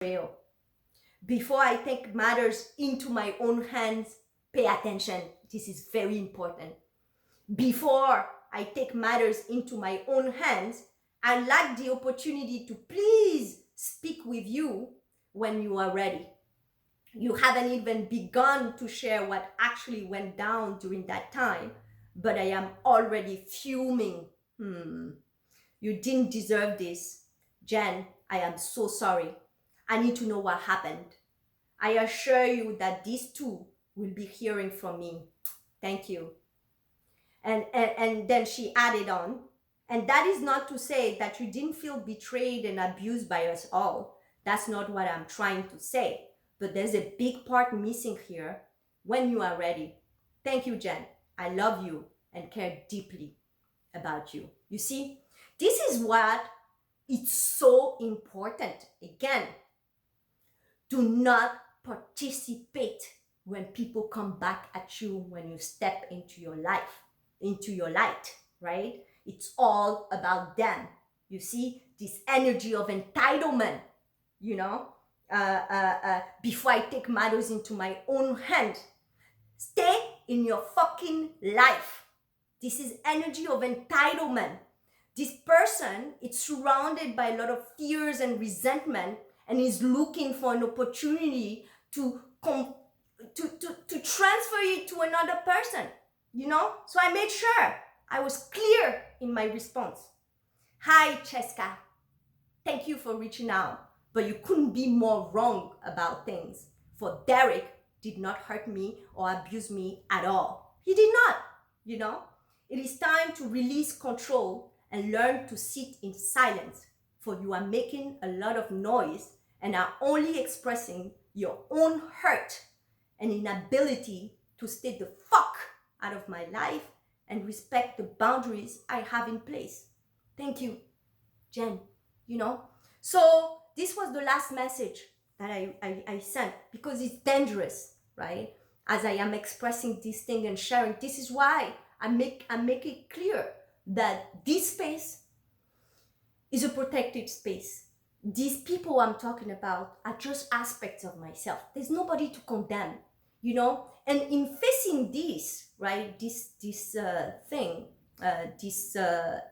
real. Before I take matters into my own hands, pay attention. This is very important. Before I take matters into my own hands, I'd like the opportunity to please speak with you when you are ready. You haven't even begun to share what actually went down during that time, but I am already fuming. You didn't deserve this. Jen, I am so sorry. I need to know what happened. I assure you that these two will be hearing from me. Thank you. And then she added on, and that is not to say that you didn't feel betrayed and abused by us all. That's not what I'm trying to say. But there's a big part missing here. When you are ready. Thank you, Jen. I love you and care deeply about you. You see, this is what it's so important. Again, do not participate when people come back at you when you step into your life, into your light, right? It's all about them. You see, this energy of entitlement, you know, before I take matters into my own hand. Stay in your fucking life. This is energy of entitlement. This person is surrounded by a lot of fears and resentment and is looking for an opportunity to transfer it to another person, you know? So I made sure I was clear in my response. Hi, Cheska. Thank you for reaching out, but you couldn't be more wrong about things. For Derek did not hurt me or abuse me at all. He did not, you know? It is time to release control and learn to sit in silence, for you are making a lot of noise and are only expressing your own hurt and inability to stay the fuck out of my life and respect the boundaries I have in place. Thank you, Jen. You know? So this was the last message that I sent, because it's dangerous, right? As I am expressing this thing and sharing, this is why I make it clear that this space is a protected space. These people I'm talking about are just aspects of myself. There's nobody to condemn, you know? And in facing this, right, this thing, this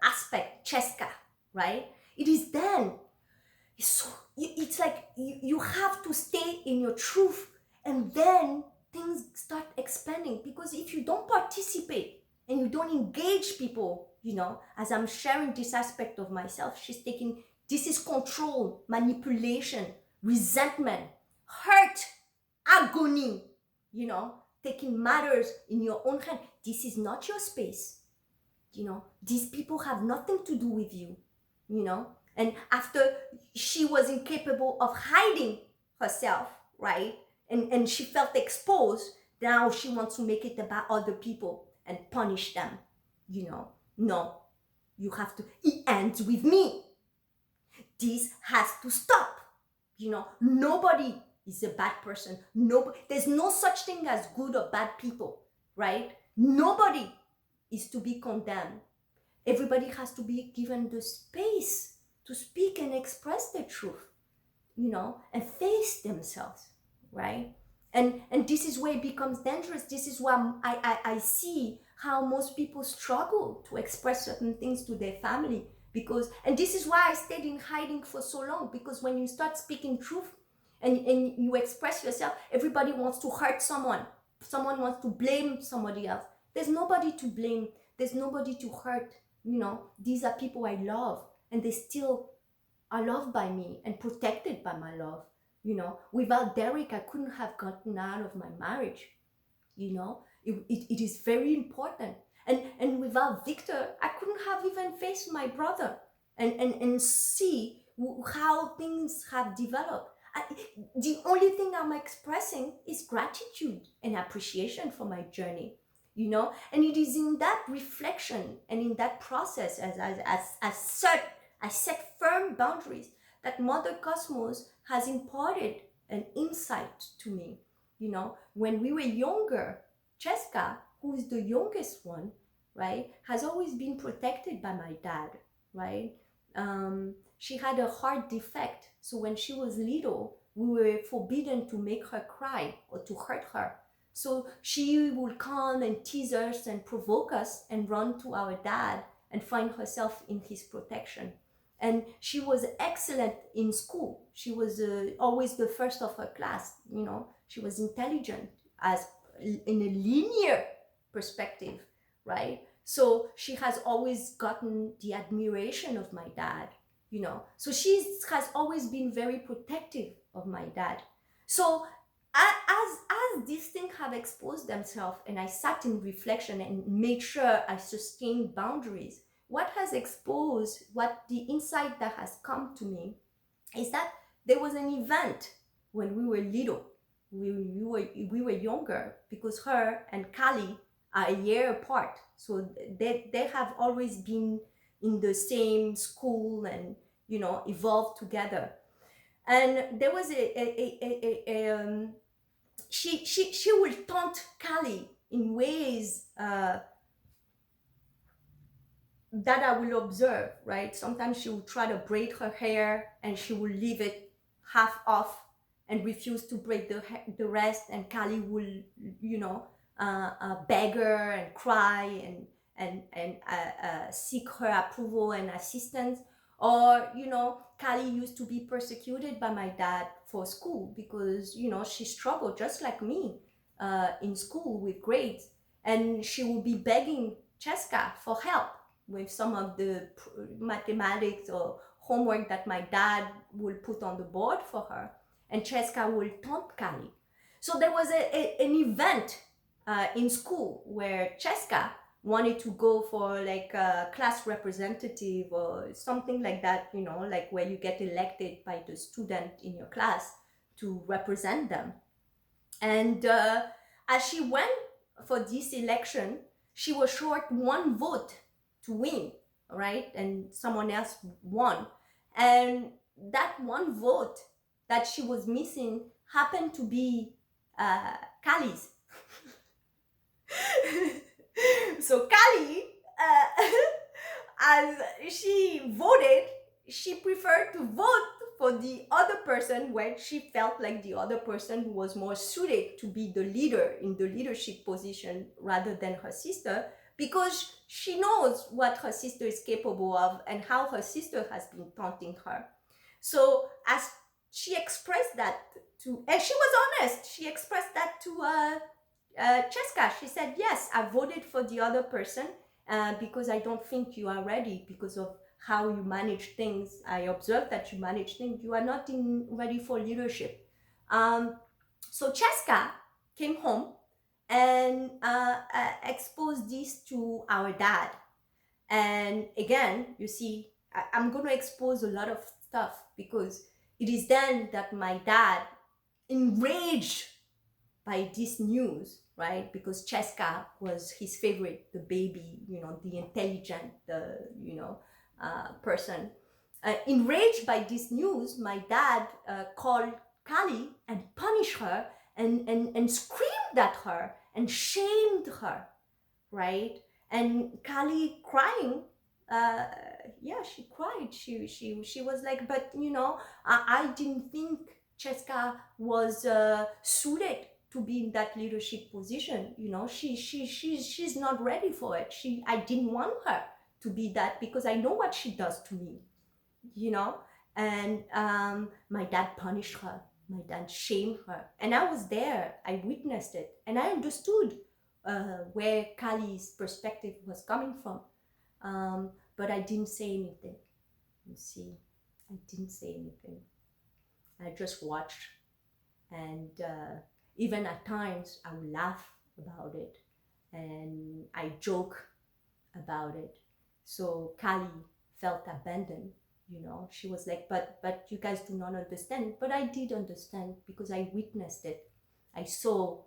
aspect, Cheska, right? It is then, it's like you have to stay in your truth, and then things start expanding. Because if you don't participate and you don't engage people, you know, as I'm sharing this aspect of myself, she's taking, this is control, manipulation, resentment, hurt, agony, you know, taking matters in your own hand. This is not your space, you know. These people have nothing to do with you, you know. And after she was incapable of hiding herself, right, and she felt exposed, now she wants to make it about other people and punish them, you know. No, you have to, it ends with me. This has to stop, you know. Nobody is a bad person. There's no such thing as good or bad people, right? Nobody is to be condemned. Everybody has to be given the space to speak and express their truth, you know, and face themselves, right? And this is where it becomes dangerous. This is why I see how most people struggle to express certain things to their family, because, and this is why I stayed in hiding for so long, because when you start speaking truth and you express yourself, everybody wants to hurt someone wants to blame somebody else. There's nobody to blame, there's nobody to hurt, you know. These are people I love, and they still are loved by me and protected by my love, you know. Without Derek, I couldn't have gotten out of my marriage, you know. It is very important. And without Victor, I couldn't have even faced my brother and see how things have developed. The only thing I'm expressing is gratitude and appreciation for my journey, you know. And it is in that reflection and in that process, as I set firm boundaries, that Mother Cosmos has imparted an insight to me, you know. When we were younger, Cheska, who is the youngest one, right, has always been protected by my dad, right? She had a heart defect, so when she was little, we were forbidden to make her cry or to hurt her. So she would come and tease us and provoke us and run to our dad and find herself in his protection. And she was excellent in school. She was always the first of her class. She was intelligent as in a linear perspective, right? So she has always gotten the admiration of my dad. So she has always been very protective of my dad. So as these things have exposed themselves, and I sat in reflection and made sure I sustained boundaries, what has exposed, what the insight that has come to me is that there was an event when we were little. We were younger, because her and Kali are a year apart. So they have always been in the same school and, evolved together. And there was she will taunt Kali in ways that I will observe, right? Sometimes she will try to braid her hair and she will leave it half off and refuse to braid the rest, and Kali will, beg her and cry and seek her approval and assistance. Or, Kali used to be persecuted by my dad for school because, she struggled just like me in school with grades, and she will be begging Cheska for help with some of the mathematics or homework that my dad will put on the board for her, and Cheska will taunt Kali. So there was an event in school where Cheska wanted to go for like a class representative or something like that, like where you get elected by the student in your class to represent them. And as she went for this election, she was short one vote to win, right? And someone else won. And that one vote that she was missing happened to be Kali's. So Kali, as she voted, she preferred to vote for the other person when she felt like the other person was more suited to be the leader in the leadership position rather than her sister, because she knows what her sister is capable of and how her sister has been taunting her. So as she expressed that to, and she was honest, she expressed that to Cheska. She said, yes, I voted for the other person because I don't think you are ready because of how you manage things. I observed that you manage things. You are not ready for leadership. So Cheska came home and exposed this to our dad. And again, you see, I'm going to expose a lot of stuff because it is then that my dad, enraged by this news, right? Because Cheska was his favorite, the baby, the intelligent, person. Enraged by this news, my dad called Kali and punished her and screamed at her and shamed her, right? And Kali crying, she cried. She was like, but I didn't think Cheska was suited to be in that leadership position. She's not ready for it. I didn't want her to be that because I know what she does to me, and my dad punished her. My dad shamed her, and I was there. I witnessed it, and I understood where Kali's perspective was coming from, but I didn't say anything. You see, I didn't say anything. I just watched, and even at times I would laugh about it, and I joke about it. So Kali felt abandoned. She was like, but you guys do not understand. But I did understand because I witnessed it. I saw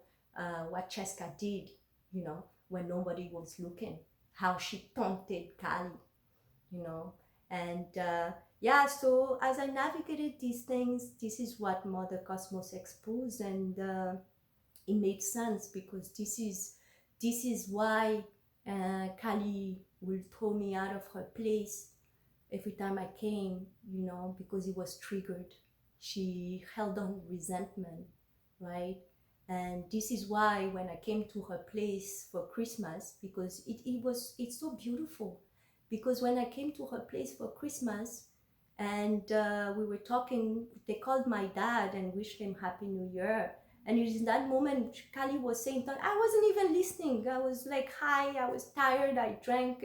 what Cheska did, when nobody was looking, how she taunted Kali, and so as I navigated these things, this is what Mother Cosmos exposed, and it made sense because this is why Kali will throw me out of her place every time I came, because it was triggered. she held on resentment, right? And this is why when I came to her place for Christmas, because it's so beautiful, because when I came to her place for Christmas and we were talking, they called my dad and wished him Happy New Year. And it is in that moment, Kali was saying that I wasn't even listening. I was like, hi, I was tired, I drank,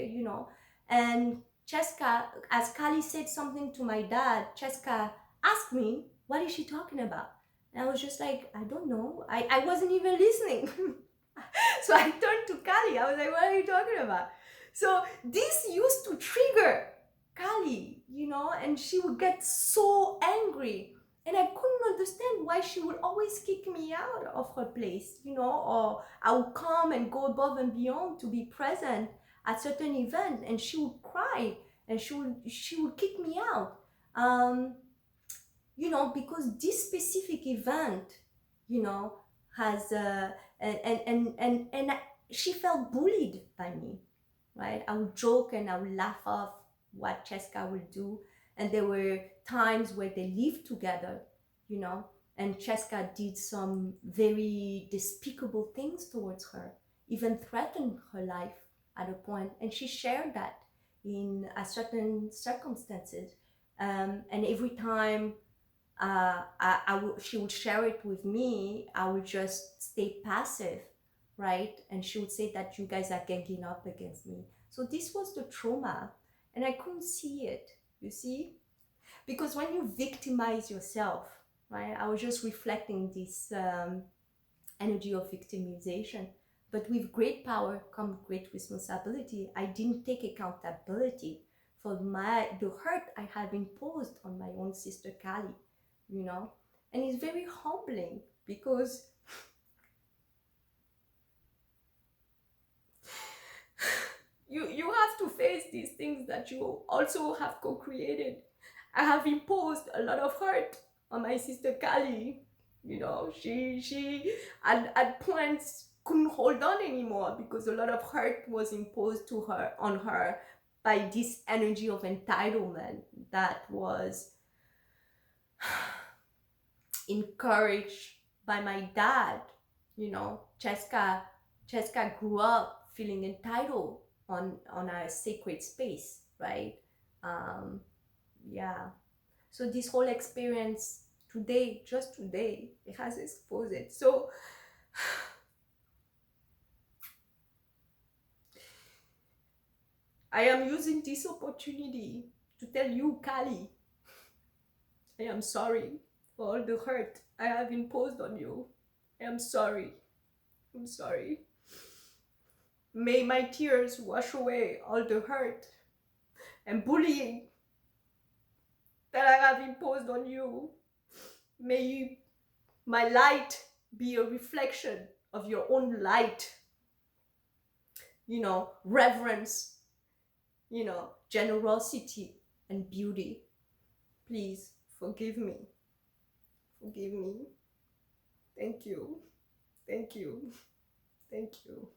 And Cheska, as Kali said something to my dad, Cheska asked me, what is she talking about? And I was just like, I don't know. I wasn't even listening. So I turned to Kali. I was like, what are you talking about? So this used to trigger Kali, and she would get so angry. And I couldn't understand why she would always kick me out of her place, or I would come and go above and beyond to be present at certain event, and she would cry and she would kick me out. Because this specific event, has and she felt bullied by me, right? I would joke and I would laugh off what Cheska would do, and there were times where they lived together, and Cheska did some very despicable things towards her, even threatened her life at a point, and she shared that in certain circumstances. And every time she would share it with me, I would just stay passive, right? And she would say that you guys are ganging up against me. So this was the trauma, and I couldn't see it, you see? Because when you victimize yourself, right? I was just reflecting this energy of victimization. But with great power comes great responsibility. I didn't take accountability for the hurt I have imposed on my own sister Kali, and it's very humbling because you have to face these things that you also have co-created. I have imposed a lot of hurt on my sister Kali. She at points couldn't hold on anymore because a lot of hurt was imposed on her by this energy of entitlement that was encouraged by my dad. Cheska grew up feeling entitled on a sacred space, right? Yeah. So this whole experience just today, it has exposed it. So I am using this opportunity to tell you, Kali, I am sorry for all the hurt I have imposed on you. I am sorry. I'm sorry. May my tears wash away all the hurt and bullying that I have imposed on you. May my light be a reflection of your own light. Reverence, generosity and beauty. Please forgive me. Forgive me. Thank you. Thank you. Thank you.